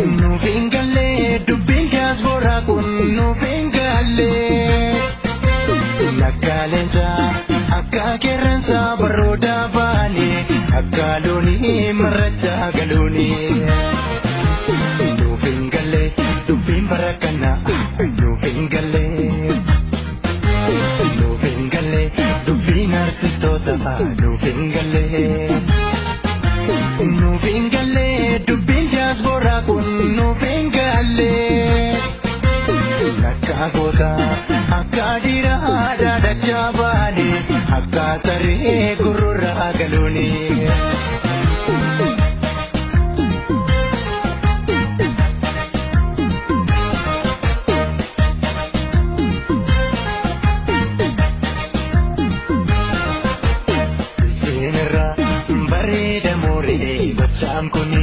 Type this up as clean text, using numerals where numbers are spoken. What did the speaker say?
Nu fingalle dubbiin diaspora kun nu fingalle Nakkalensa akka keransa baroda baane akka looni marracha galuni Nu fingalle dubbiin barakana Nu fingalle dubbiin artistota Nu fingalle dubbiin diaspora kun nu fingalle Nakkagoota akka dira daadacha baane akka saree gurra galuni Bareeda mooree gochaam kuni